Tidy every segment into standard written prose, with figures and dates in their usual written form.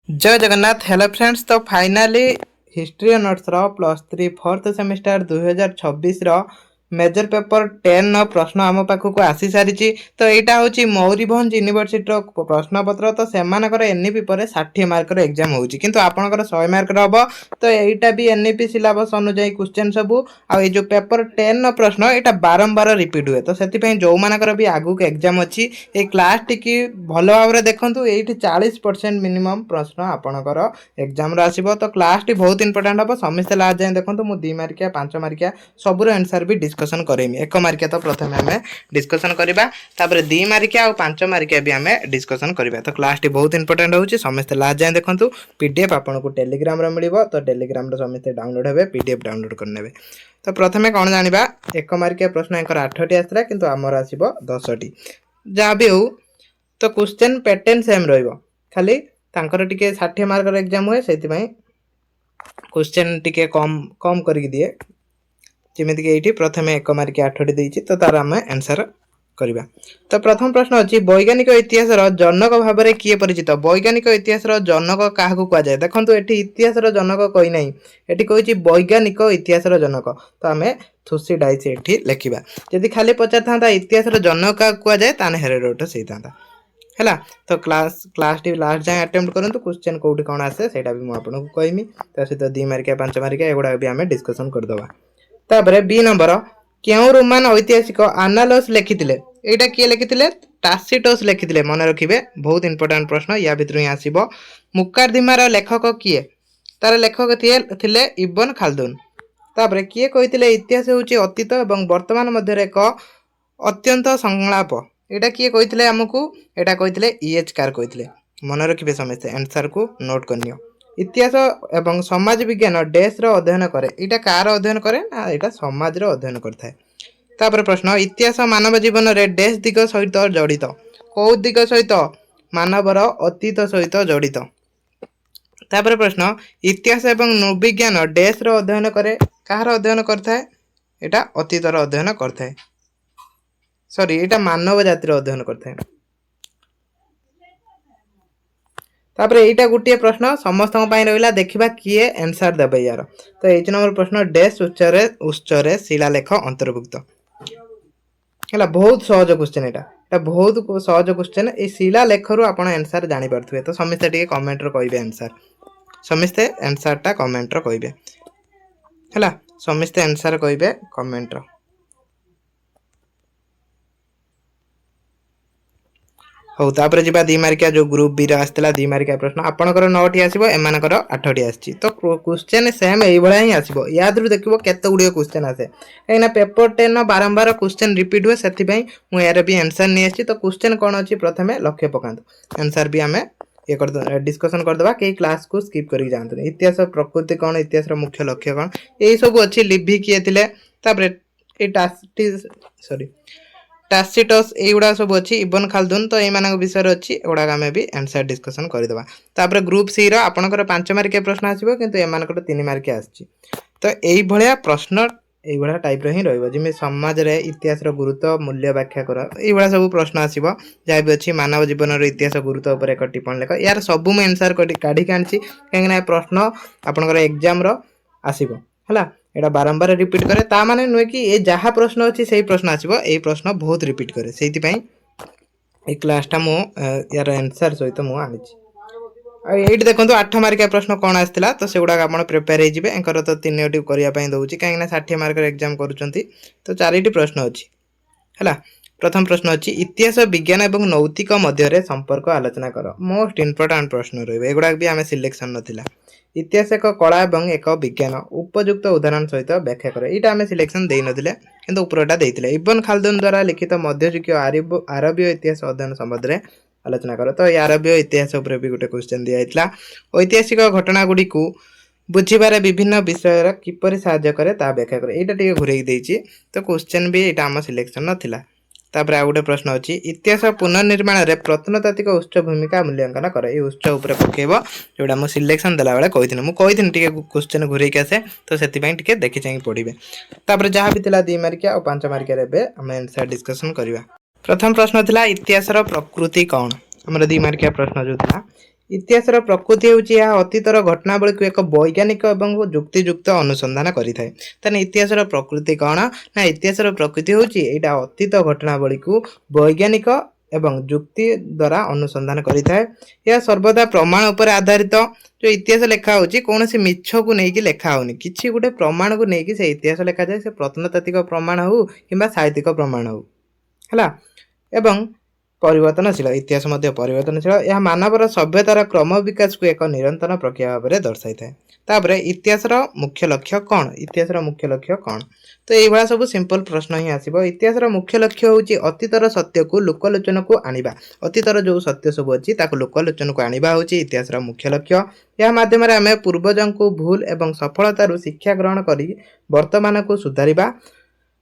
जय Jagannath. Hello friends, तो finally history honours रो +3 फोर्थ सेमिस्टर 2026 रो मेजर पेपर 10 नो प्रश्न आम पाखक आसी सारी। तो यहाँ हूँ मयूरभंज यूनिवर्सिटी रो प्रश्नपत्र। तो सेमानकर एनईपी पर 60 मार्कर एग्जाम होउची, किंतु आपनकर 100 मार्कर हम। तो यहाँ भी एनईपी सिलेबस अनुसार क्वेश्चन सबू आ जो पेपर 10 नो प्रश्न यहाँ बारंबार रिपीट हुए। तो से जो मानकर भी आगुक एग्जाम अच्छी ये क्लास टी भल भाव में देखूँ। ये 40% मिनिमम प्रश्न आपणकर एग्जाम आसो। तो क्लास टी बहुत इंपोर्टाट हम। समस्ते लास्ट जाए देखो मुझे 2 मार्किया 5 मार्किया सबूर आंसर भी डिस्कसन करेमी। 1 मार्किया तो प्रथम आम डिस्कसन करवा, 2 मार्किया और 5 मार्किया भी आम डिस्कसन करवा। तो क्लास टी बहुत इंपोर्टाट हो। समस्ते लास्ट जाए देखो पीडीएफ आपको टेलीग्राम मिल। तो टेलीग्राम समस्ते डाउनलोड हे, पीडीएफ डाउनलोड करने। तो प्रथम कौन जाना 1 मार्किया प्रश्न एक 8टी आसला, किंतु आमर आसो 10टी जहाँ भी हो। तो क्वेश्चन पैटर्न सेम खाली तांकर टिके 60 मार्कर एग्जाम हुए से क्वेश्चन टिके कम कम करके दिए। जमीक ये प्रथम 1 मार्किया 8टी देती, तो तार आम आंसर करवा। तो प्रथम प्रश्न अच्छी वैज्ञानिक इतिहास जनक भाव में किए परिचित। वैज्ञानिक इतिहास जनक क्या कहुए देखो ये इतिहास जनक कही ना, ये कही वैज्ञानिक इतिहास जनक। तो आम थुसी डाइस ये लिखा। जदि खाली पचार था इतिहास जनक क्या कहुए ताने हेरोडोटस होता है। तो क्लास टी लास्ट जाए अटेम्प्ट करूँ। क्वेश्चन कौटी कौन आसे से भी मुझे कहमी। तो सहित 2 मार्किया 5 मार्किया एगुड़ा भी आम डिस्कसन करदे। तापर बी नंबर क्यों रोमान ऐतिहासिक आनालस लिखिथिले। एटा किए लिखिथिले? टासिटस लिखिथिले। मन रखिबे, बहुत इंपोर्टेंट प्रश्न। या भितर ही आसीबो मुकाद्दिमार लेखक किए? तार लेखक थिले इब्न खालदुन। तापर किए कहिथिले इतिहास होउची अतीत एवं वर्तमान मध्य एक अत्यंत संलाप। एटा किए कहिथिले हमकु? एटा कहिथिले ईएच कार कहिथिले। मन रखिबे समस्ते, आंसर को नोट करनियो। इतिहास एवं समाज विज्ञान देश रो अध्ययन करे। एटा कार अध्ययन करे ना? एटा समाज रो अध्ययन करथाय। तापर प्रश्न इतिहास मानव जीवन रे देश दिग सहित जड़ित। कौ दिग सहित? मानवर अतीत सहित जड़ित। तापर प्रश्न इतिहास एवं नृविज्ञान देश रो अध्ययन करे। कहार अध्ययन करथाय? एटा अतीत रो अध्ययन करथाय। सॉरी, एटा मानव जातिर अध्ययन करथाय। तापर एटा गोटे प्रश्न समस्त रहा। देखा किए आंसर देवे यार। तो 1 नंबर प्रश्न देश उच्चरे शिलालेख अंतर्भुक्त है। बहुत सहज क्वेश्चन। एटा बहुत सहज क्वेश्चन। ये शिलालेख रु आप आंसर जानी पारे। तो समस्ते टे कमेंट कहे आंसर। समस्ते आंसरटा कमेंट कहे है। समस्ते आंसर कहे कमेंट। हो तापर जी 2 मार्किया जो ग्रुप बी आसला 2 मार्किया प्रश्न आपंकर 9टी आसो, एमानकर 8टी आसी। तो क्वेश्चन सेम यही ही आसो। या देखो केते गुड़िया क्वेश्चन आसे कहीं पेपर 10 बारंबार क्वेश्चन रिपीट हुए से यार भी आंसर नहीं आसी। तो क्वेश्चन कौन अच्छी प्रथम लक्ष्य पकातु। आंसर भी आम ये कर डिस्कसन करदे। कई क्लास को स्किप कर जातु। इतिहास प्रकृति कौन, इतिहास मुख्य लक्ष्य कौन, यही सब अच्छी लिभि किए थे। सॉरी टासिटस एगुड़ा सब अच्छी इब्न खालदुन। तो ये विषय अच्छी एगुड़ा आम भी आंसर डिस्कसन करदे। तापर ग्रुप सी आपंकर 5 मार्किया प्रश्न आसो, किंतु एमानकर 3 मार्किया आसी। तो यही भाया प्रश्न यही टाइप ही रही। समाज रे इतिहास गुरुत्व मूल्य व्याख्या कर, ये सब प्रश्न आसो। जहाँ भी अच्छी मानव जीवन इतिहास गुरुत्व पर एक टिप्पणी लेख। यार सब मुझे आंसर काढ़ी आनी कहीं प्रश्न आपंकर एग्जाम आसो है। एटा बारंबार रिपीट करे ता माने नुहे कि ये जहाँ प्रश्न अच्छी से प्रश्न आसो। ये प्रश्न बहुत रिपीट करे से क्लासटा मु यार आंसर सहित मुझे आनी। ये देखो 8 मार्किया प्रश्न कौन आसाला। तो से गुड़ाक आप प्रिपेयर होइजिबे। एंकर तो 3टी करने दौर कहीं 60 मार्कर एग्जाम करुँच। तो 4टी प्रश्न अच्छी है। प्रथम प्रश्न अच्छी इतिहास विज्ञान और नैतिक मध्य संपर्क आलोचना कर। मोस्ट इंपोर्टाट प्रश्न रहा। भी आम सिलेक्शन नाला। इतिहास एक कला और एक विज्ञान उपयुक्त उदाहरण सहित व्याख्या कर। यहाँ आम सिलेक्शन दे नथिले, किंतु उपरटा देइथिले। इब्न खालदुन द्वारा लिखित मध्ययुगीय आरबीय इतिहास अध्ययन संबंध में आलोचना कर। तो आरबीय इतिहास उपर भी गोटे क्वेश्चन दिया। ऐतिहासिक घटना गुड़ी को बुझीबार विभिन्न विषय किपरि सहाय्य करे ता व्याख्या करे। यहाँ टे घुरे देइछि। तो क्वेश्चन भी यहाँ आम सिलेक्शन नाला। तापर आ गोटे प्रश्न अच्छी इतिहास पुनर्निर्माण रे प्रत्नतात्विक उत्स भूमिका मूल्यांकन कर। ये उत्स उपर पकेब जोड़ा मुझे सिलेक्शन देला बेले कही मुझे क्वेश्चन घुरे आसे। तो से देखी चाहिए पढ़े। तापर जहाँ भी 2 मार्किया और 5 मार्किया आम आंसर डिस्कसन करवा। प्रथम प्रश्न था इतिहास प्रकृति कौन। आम 2 मार्किया प्रश्न जो था ଇତିହାସର ପ୍ରକୃତି ହେଉଛି ଏହା ଅତୀତର ଘଟଣାବଳୀକୁ ଏକ ବୈଜ୍ଞାନିକ ଏବଂ ଯୁକ୍ତିଯୁକ୍ତ ଅନୁସନ୍ଧାନ କରିଥାଏ। ତାହେଲେ ଇତିହାସର ପ୍ରକୃତି କ'ଣ? ନା ଇତିହାସର ପ୍ରକୃତି ହେଉଛି ଏଇଟା ଅତୀତ ଘଟଣାବଳୀକୁ ବୈଜ୍ଞାନିକ ଏବଂ ଯୁକ୍ତି ଦ୍ୱାରା ଅନୁସନ୍ଧାନ କରିଥାଏ। ଏହା ସର୍ବଦା ପ୍ରମାଣ ଉପରେ ଆଧାରିତ। ଯେଉଁ ଇତିହାସ ଲେଖା ହେଉଛି କୌଣସି ମିଛକୁ ନେଇକି ଲେଖା ହେଉନି, କିଛି ଗୋଟେ ପ୍ରମାଣକୁ ନେଇକି ସେ ଇତିହାସ ଲେଖାଯାଏ। ସେ ପ୍ରତ୍ନତାତ୍ତ୍ୱିକ ପ୍ରମାଣ ହେଉ କିମ୍ବା ସାହିତ୍ୟିକ ପ୍ରମାଣ ହେଉ, ହେଲା। ଏବଂ ପରିବର୍ତ୍ତନଶୀଳ, ଇତିହାସ ମଧ୍ୟ ପରିବର୍ତ୍ତନଶୀଳ। ଏହା ମାନବର ସଭ୍ୟତାର କ୍ରମ ବିକାଶକୁ ଏକ ନିରନ୍ତର ପ୍ରକ୍ରିୟା ଭାବରେ ଦର୍ଶାଇଥାଏ। ତାପରେ ଇତିହାସର ମୁଖ୍ୟ ଲକ୍ଷ୍ୟ କ'ଣ? ଇତିହାସର ମୁଖ୍ୟ ଲକ୍ଷ୍ୟ କ'ଣ? ତ ଏଇଭଳିଆ ସବୁ ସିମ୍ପଲ ପ୍ରଶ୍ନ ହିଁ ଆସିବ। ଇତିହାସର ମୁଖ୍ୟ ଲକ୍ଷ୍ୟ ହେଉଛି ଅତୀତର ସତ୍ୟକୁ ଲୋକଲୋଚନକୁ ଆଣିବା। ଅତୀତର ଯେଉଁ ସତ୍ୟ ସବୁ ଅଛି ତାକୁ ଲୋକଲୋଚନକୁ ଆଣିବା ହେଉଛି ଇତିହାସର ମୁଖ୍ୟ ଲକ୍ଷ୍ୟ। ଏହା ମାଧ୍ୟମରେ ଆମେ ପୂର୍ବଜଙ୍କୁ ଭୁଲ ଏବଂ ସଫଳତାରୁ ଶିକ୍ଷା ଗ୍ରହଣ କରି ବର୍ତ୍ତମାନକୁ ସୁଧାରିବା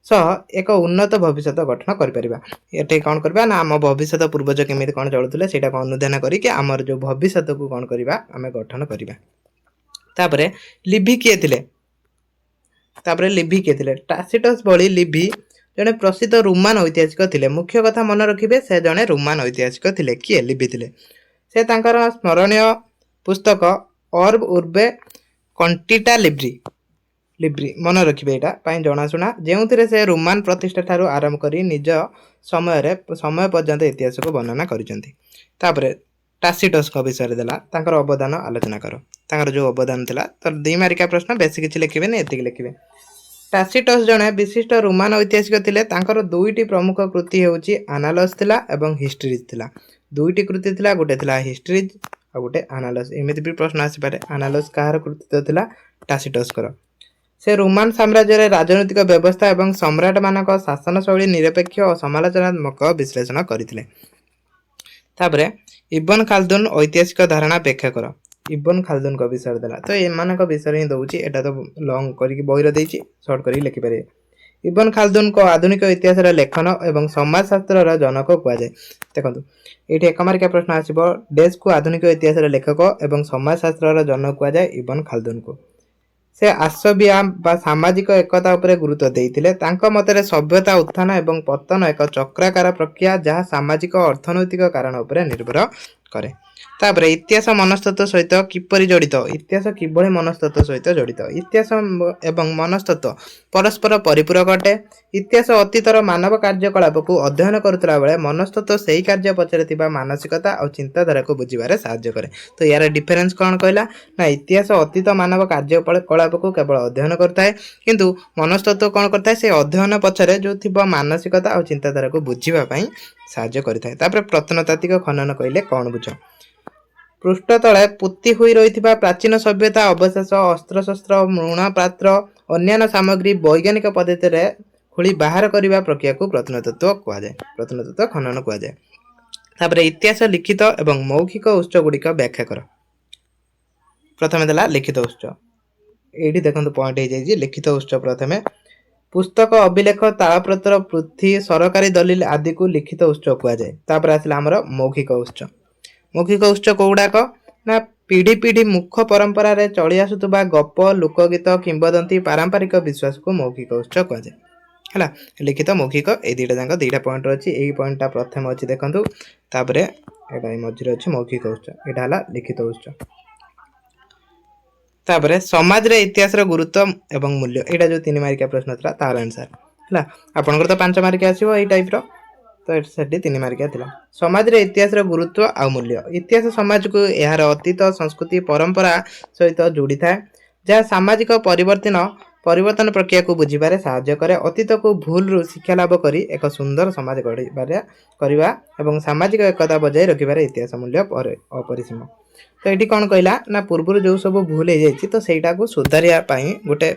ସହ ଏକ ଉନ୍ନତ ଭବିଷ୍ୟତ ଗଠନ କରିପାରିବା। ଏଠି କ'ଣ କରିବା ନା ଆମ ଭବିଷ୍ୟତ ପୂର୍ବଜ କେମିତି କ'ଣ ଚଳୁଥିଲେ ସେଇଟାକୁ ଅନୁଧ୍ୟାନ କରିକି ଆମର ଯେଉଁ ଭବିଷ୍ୟତକୁ କ'ଣ କରିବା ଆମେ ଗଠନ କରିବା। ତାପରେ ଲିଭି କିଏ ଥିଲେ? ଟାସିଟସ୍ ଭଳି ଲିଭି ଜଣେ ପ୍ରସିଦ୍ଧ ରୋମାନ ଐତିହାସିକ ଥିଲେ। ମୁଖ୍ୟ କଥା ମନେ ରଖିବେ, ସେ ଜଣେ ରୋମାନ ଐତିହାସିକ ଥିଲେ। କିଏ? ଲିଭି ଥିଲେ। ସେ ତାଙ୍କର ସ୍ମରଣୀୟ ପୁସ୍ତକ ଅର୍ବ ଉର୍ବେ କଣ୍ଟିଟା ଲିବ୍ରି ମନେ ରଖିବେ ଏଇଟା ପାଇଁ ଜଣାଶୁଣା, ଯେଉଁଥିରେ ସେ ରୋମାନ ପ୍ରତିଷ୍ଠା ଠାରୁ ଆରମ୍ଭ କରି ନିଜ ସମୟ ପର୍ଯ୍ୟନ୍ତ ଇତିହାସକୁ ବର୍ଣ୍ଣନା କରିଛନ୍ତି। ତାପରେ ଟାସିଟସ୍ଙ୍କ ବିଷୟରେ ଦେଲା, ତାଙ୍କର ଅବଦାନ ଆଲୋଚନା କର। ତାଙ୍କର ଯେଉଁ ଅବଦାନ ଥିଲା, ତ 2 ମାର୍କିଆ ପ୍ରଶ୍ନ, ବେଶୀ କିଛି ଲେଖିବେନି, ଏତିକି ଲେଖିବେ। ଟାସିଟସ୍ ଜଣେ ବିଶିଷ୍ଟ ରୋମାନ ଐତିହାସିକ ଥିଲେ। ତାଙ୍କର 2ଟି ପ୍ରମୁଖ କୃତି ହେଉଛି ଆନାଲସ୍ ଥିଲା ଏବଂ ହିଷ୍ଟ୍ରିଜ୍ ଥିଲା। 2ଟି କୃତି ଥିଲା, ଗୋଟେ ଥିଲା ହିଷ୍ଟ୍ରିଜ୍ ଆଉ ଗୋଟେ ଆନାଲସ୍। ଏମିତି ବି ପ୍ରଶ୍ନ ଆସିପାରେ, ଆନାଲସ୍ କାହାର କୃତିତ୍ୱ ଥିଲା? ଟାସିଟସ୍ଙ୍କର। ସେ ରୋମାନ ସାମ୍ରାଜ୍ୟରେ ରାଜନୈତିକ ବ୍ୟବସ୍ଥା ଏବଂ ସମ୍ରାଟମାନଙ୍କ ଶାସନ ଶୈଳୀ ନିରପେକ୍ଷ ଓ ସମାଲୋଚନାତ୍ମକ ବିଶ୍ଳେଷଣ କରିଥିଲେ। ତାପରେ ଇବନ ଖାଲଦୁନ ଐତିହାସିକ ଧାରଣା ବ୍ୟାଖ୍ୟା କର। ଇବନ ଖାଲଦୁନଙ୍କ ବିଷୟରେ ଦେଲା, ତ ଏମାନଙ୍କ ବିଷୟରେ ହିଁ ଦେଉଛି। ଏଟା ତ ଲଙ୍ଗ କରିକି ବହିରେ ଦେଇଛି, ସର୍ଟ କରିକି ଲେଖିପାରିବେ। ଇବନ ଖାଲଦୁନଙ୍କ ଆଧୁନିକ ଇତିହାସର ଲେଖନ ଏବଂ ସମାଜଶାସ୍ତ୍ରର ଜନକ କୁହାଯାଏ। ଦେଖନ୍ତୁ ଏଇଠି 1 ମାର୍କିଆ ପ୍ରଶ୍ନ ଆସିବ, ଡେସ୍କୁ ଆଧୁନିକ ଇତିହାସର ଲେଖକ ଏବଂ ସମାଜଶାସ୍ତ୍ରର ଜନକ କୁହାଯାଏ ଇବନ ଖାଲଦୁନଙ୍କୁ। ସେ ଆସବିଆ ବା ସାମାଜିକ ଏକତା ଉପରେ ଗୁରୁତ୍ୱ ଦେଇଥିଲେ। ତାଙ୍କ ମତରେ ସଭ୍ୟତା ଉତ୍ଥାନ ଏବଂ ପତନ ଏକ ଚକ୍ରାକାର ପ୍ରକ୍ରିୟା, ଯାହା ସାମାଜିକ ଓ ଅର୍ଥନୈତିକ କାରଣ ଉପରେ ନିର୍ଭର କରେ। ତାପରେ ଇତିହାସ ମନସ୍ତତ୍ତ୍ୱ ସହିତ କିପରି ଜଡ଼ିତ? ଇତିହାସ କିଭଳି ମନସ୍ତତ୍ତ୍ୱ ସହିତ ଜଡ଼ିତ? ଇତିହାସ ଏବଂ ମନସ୍ତତ୍ତ୍ୱ ପରସ୍ପର ପରିପୂରକ ଅଟେ। ଇତିହାସ ଅତୀତର ମାନବ କାର୍ଯ୍ୟକଳାପକୁ ଅଧ୍ୟୟନ କରୁଥିଲା ବେଳେ ମନସ୍ତତ୍ତ୍ୱ ସେହି କାର୍ଯ୍ୟ ପଛରେ ଥିବା ମାନସିକତା ଆଉ ଚିନ୍ତାଧାରାକୁ ବୁଝିବାରେ ସାହାଯ୍ୟ କରେ। ତ ୟାର ଡିଫରେନ୍ସ କ'ଣ କହିଲା? ନା ଇତିହାସ ଅତୀତ ମାନବ କାର୍ଯ୍ୟକଳାପକୁ କେବଳ ଅଧ୍ୟୟନ କରିଥାଏ, କିନ୍ତୁ ମନସ୍ତତ୍ତ୍ୱ କ'ଣ କରିଥାଏ? ସେ ଅଧ୍ୟୟନ ପଛରେ ଯେଉଁ ଥିବା ମାନସିକତା ଆଉ ଚିନ୍ତାଧାରାକୁ ବୁଝିବା ପାଇଁ ସାହାଯ୍ୟ କରିଥାଏ। ତାପରେ ପ୍ରତ୍ନତାତ୍ତ୍ୱିକ ଖନନ କହିଲେ କ'ଣ ବୁଝ? ପୃଷ୍ଠ ତଳେ ପୋତି ହୋଇ ରହିଥିବା ପ୍ରାଚୀନ ସଭ୍ୟତା ଅବଶେଷ, ଅସ୍ତ୍ରଶସ୍ତ୍ର, ମୃଣପାତ୍ର, ଅନ୍ୟାନ୍ୟ ସାମଗ୍ରୀ ବୈଜ୍ଞାନିକ ପଦ୍ଧତିରେ ଖୋଳି ବାହାର କରିବା ପ୍ରକ୍ରିୟାକୁ ପ୍ରତ୍ନତତ୍ତ୍ୱ ଖନନ କୁହାଯାଏ। ତାପରେ ଇତିହାସ ଲିଖିତ ଏବଂ ମୌଖିକ ଉତ୍ସ ଗୁଡ଼ିକ ବ୍ୟାଖ୍ୟା କର। ପ୍ରଥମେ ଦେଲା ଲିଖିତ ଉତ୍ସ। ଏଇଠି ଦେଖନ୍ତୁ ପଏଣ୍ଟ ହେଇଯାଇଛି, ଲିଖିତ ଉତ୍ସ ପ୍ରଥମେ ପୁସ୍ତକ, ଅଭିଲେଖ, ତାଳପତ୍ର, ପୃଥି, ସରକାରୀ ଦଲିଲ ଆଦିକୁ ଲିଖିତ ଉତ୍ସ କୁହାଯାଏ। ତାପରେ ଆସିଲା ଆମର ମୌଖିକ ଉତ୍ସ। ମୌଖିକ ଉତ୍ସ କୋଉଗୁଡ଼ାକ? ନା ପିଢ଼ି ପିଢ଼ି ମୁଖ ପରମ୍ପରାରେ ଚଳି ଆସୁଥିବା ଗପ, ଲୋକଗୀତ, କିମ୍ବଦନ୍ତୀ, ପାରମ୍ପରିକ ବିଶ୍ୱାସକୁ ମୌଖିକ ଉତ୍ସ କୁହାଯାଏ। ହେଲା, ଲିଖିତ ମୌଖିକ ଏଇ ଦୁଇଟା ପଏଣ୍ଟ ଅଛି। ଏଇ ପଏଣ୍ଟଟା ପ୍ରଥମେ ଅଛି ଦେଖନ୍ତୁ, ତାପରେ ଏଇଟା ମଝିରେ ଅଛି ମୌଖିକ ଉତ୍ସ। ଏଇଟା ହେଲା ଲିଖିତ ଉତ୍ସ। ତାପରେ ସମାଜରେ ଇତିହାସର ଗୁରୁତ୍ୱ ଏବଂ ମୂଲ୍ୟ, ଏଇଟା ଯେଉଁ 3 ମାର୍କିଆ ପ୍ରଶ୍ନ ଥିଲା ତାର ଆନ୍ସର ହେଲା। ଆପଣଙ୍କର ତ 5 ମାର୍କିଆ ଆସିବ ଏଇ ଟାଇପ୍ର, ତ ସେଠି 3 ମାର୍କିଆ ଥିଲା। ସମାଜରେ ଇତିହାସର ଗୁରୁତ୍ୱ ଆଉ ମୂଲ୍ୟ। ଇତିହାସ ସମାଜକୁ ଏହାର ଅତୀତ, ସଂସ୍କୃତି, ପରମ୍ପରା ସହିତ ଯୋଡ଼ିଥାଏ, ଯାହା ସାମାଜିକ ପରିବର୍ତ୍ତନ ପ୍ରକ୍ରିୟାକୁ ବୁଝିବାରେ ସାହାଯ୍ୟ କରେ। ଅତୀତକୁ ଭୁଲରୁ ଶିକ୍ଷା ଲାଭ କରି ଏକ ସୁନ୍ଦର ସମାଜ କରିବା ଏବଂ ସାମାଜିକ ଏକତା ବଜାୟ ରଖିବାରେ ଇତିହାସ ମୂଲ୍ୟ ଅପରିସୀମ। ତ ଏଠି କ'ଣ କହିଲା ନା ପୂର୍ବରୁ ଯେଉଁ ସବୁ ଭୁଲ ହେଇଯାଇଛି ତ ସେଇଟାକୁ ସୁଧାରିବା ପାଇଁ ଗୋଟେ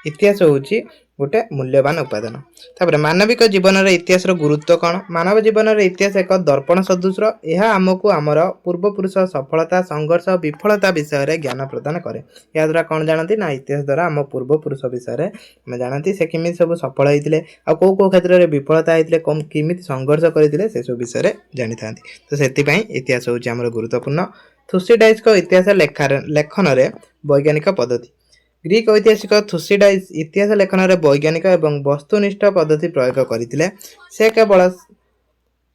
ଇତିହାସ ହେଉଛି ଗୋଟେ ମୂଲ୍ୟବାନ ଉପାଦାନ। ତାପରେ ମାନବିକ ଜୀବନରେ ଇତିହାସର ଗୁରୁତ୍ୱ କ'ଣ? ମାନବ ଜୀବନରେ ଇତିହାସ ଏକ ଦର୍ପଣ ସଦୃଶ। ଏହା ଆମକୁ ଆମର ପୂର୍ବପୁରୁଷ ସଫଳତା, ସଂଘର୍ଷ, ବିଫଳତା ବିଷୟରେ ଜ୍ଞାନ ପ୍ରଦାନ କରେ। ଏହାଦ୍ୱାରା କ'ଣ ଜାଣନ୍ତି? ନା ଇତିହାସ ଦ୍ୱାରା ଆମ ପୂର୍ବପୁରୁଷ ବିଷୟରେ ଆମେ ଜାଣନ୍ତି, ସେ କେମିତି ସବୁ ସଫଳ ହେଇଥିଲେ ଆଉ କେଉଁ କ୍ଷେତ୍ରରେ ବିଫଳତା ହେଇଥିଲେ, କେମିତି ସଂଘର୍ଷ କରିଥିଲେ, ସେସବୁ ବିଷୟରେ ଜାଣିଥାନ୍ତି। ତ ସେଥିପାଇଁ ଇତିହାସ ହେଉଛି ଆମର ଗୁରୁତ୍ୱପୂର୍ଣ୍ଣ। ଥୁସିଡାଇସ୍ଙ୍କ ଇତିହାସ ଲେଖନରେ ବୈଜ୍ଞାନିକ ପଦ୍ଧତି। ଗ୍ରୀକ୍ ଐତିହାସିକ ଥୁସିଡାଇସ୍ ଇତିହାସ ଲେଖନରେ ବୈଜ୍ଞାନିକ ଏବଂ ବସ୍ତୁନିଷ୍ଠ ପଦ୍ଧତି ପ୍ରୟୋଗ କରିଥିଲେ। ସେ କେବଳ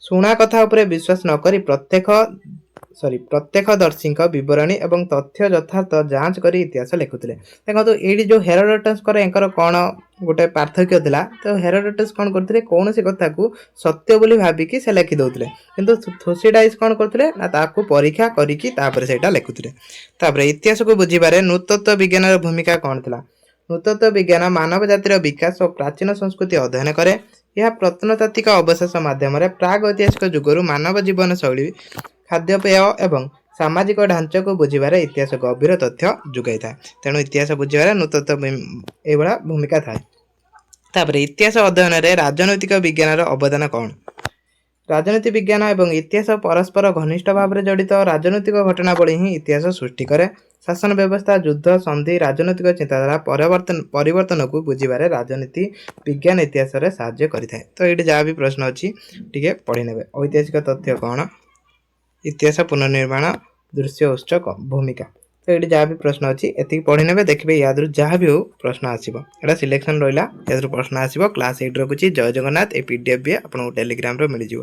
ଶୁଣା କଥା ଉପରେ ବିଶ୍ୱାସ ନ କରି ପ୍ରତ୍ୟକ୍ଷ ପ୍ରତ୍ୟକ୍ଷଦର୍ଶୀଙ୍କ ବିବରଣୀ ଏବଂ ତଥ୍ୟ ଯଥାର୍ଥ ଯାଞ୍ଚ କରି ଇତିହାସ ଲେଖୁଥିଲେ। ଦେଖନ୍ତୁ ଏଇଠି ଯେଉଁ ହେରୋଡୋଟସଙ୍କର ଏଙ୍କର କ'ଣ ଗୋଟେ ପାର୍ଥକ୍ୟ ଥିଲା। ତ ହେରୋଡୋଟସ କ'ଣ କରୁଥିଲେ, କୌଣସି କଥାକୁ ସତ୍ୟ ବୋଲି ଭାବିକି ସେ ଲେଖି ଦେଉଥିଲେ, କିନ୍ତୁ ଥୁସିଡାଇସ୍ କ'ଣ କରୁଥିଲେ ନା ତାକୁ ପରୀକ୍ଷା କରିକି ତାପରେ ସେଇଟା ଲେଖୁଥିଲେ। ତାପରେ ଇତିହାସକୁ ବୁଝିବାରେ ନୃତତ୍ତ୍ୱ ବିଜ୍ଞାନର ଭୂମିକା କ'ଣ ଥିଲା? ନୃତତ୍ତ୍ୱ ବିଜ୍ଞାନ ମାନବ ଜାତିର ବିକାଶ ଓ ପ୍ରାଚୀନ ସଂସ୍କୃତି ଅଧ୍ୟୟନ କରେ। ଏହା ପ୍ରତ୍ନତାତ୍ତ୍ୱିକ ଅବଶେଷ ମାଧ୍ୟମରେ ପ୍ରାଗ ଐତିହାସିକ ଯୁଗରୁ ମାନବ ଜୀବନଶୈଳୀ, ଖାଦ୍ୟପେୟ ଏବଂ ସାମାଜିକ ଢାଞ୍ଚାକୁ ବୁଝିବାରେ ଇତିହାସ ଗଭୀର ତଥ୍ୟ ଯୋଗାଇଥାଏ। ତେଣୁ ଇତିହାସ ବୁଝିବାରେ ନୃତତ୍ତ୍ୱ ଏଇଭଳିଆ ଭୂମିକା ଥାଏ। ତାପରେ ଇତିହାସ ଅଧ୍ୟୟନରେ ରାଜନୈତିକ ବିଜ୍ଞାନର ଅବଦାନ କ'ଣ? ରାଜନୀତି ବିଜ୍ଞାନ ଏବଂ ଇତିହାସ ପରସ୍ପର ଘନିଷ୍ଠ ଭାବରେ ଜଡ଼ିତ। ରାଜନୈତିକ ଘଟଣାବଳୀ ହିଁ ଇତିହାସ ସୃଷ୍ଟି କରେ। ଶାସନ ବ୍ୟବସ୍ଥା, ଯୁଦ୍ଧ, ସନ୍ଧି, ରାଜନୈତିକ ଚିନ୍ତାଧାରା ପରିବର୍ତ୍ତନକୁ ବୁଝିବାରେ ରାଜନୀତି ବିଜ୍ଞାନ ଇତିହାସରେ ସାହାଯ୍ୟ କରିଥାଏ। ତ ଏଇଠି ଯାହା ବି ପ୍ରଶ୍ନ ଅଛି ଟିକେ ପଢ଼ି ନେବେ। ଐତିହାସିକ ତଥ୍ୟ କ'ଣ? ଇତିହାସ ପୁନର୍ନିର୍ମାଣ, ଦୃଶ୍ୟ ଉତ୍ସ ଭୂମିକା। ତ ଏଇଠି ଯାହା ବି ପ୍ରଶ୍ନ ଅଛି ଏତିକି ପଢ଼ି ନେବେ। ଦେଖିବେ ୟାଦରୁ ଯାହା ବି ହଉ ପ୍ରଶ୍ନ ଆସିବ। ଏଇଟା ସିଲେକ୍ସନ୍ ରହିଲା, ୟାଦରୁ ପ୍ରଶ୍ନ ଆସିବ। କ୍ଲାସ୍ 8 ରଖୁଛି। ଜୟ ଜଗନ୍ନାଥ। ଏ PDF ବି ଆପଣଙ୍କୁ ଟେଲିଗ୍ରାମରେ ମିଳିଯିବ।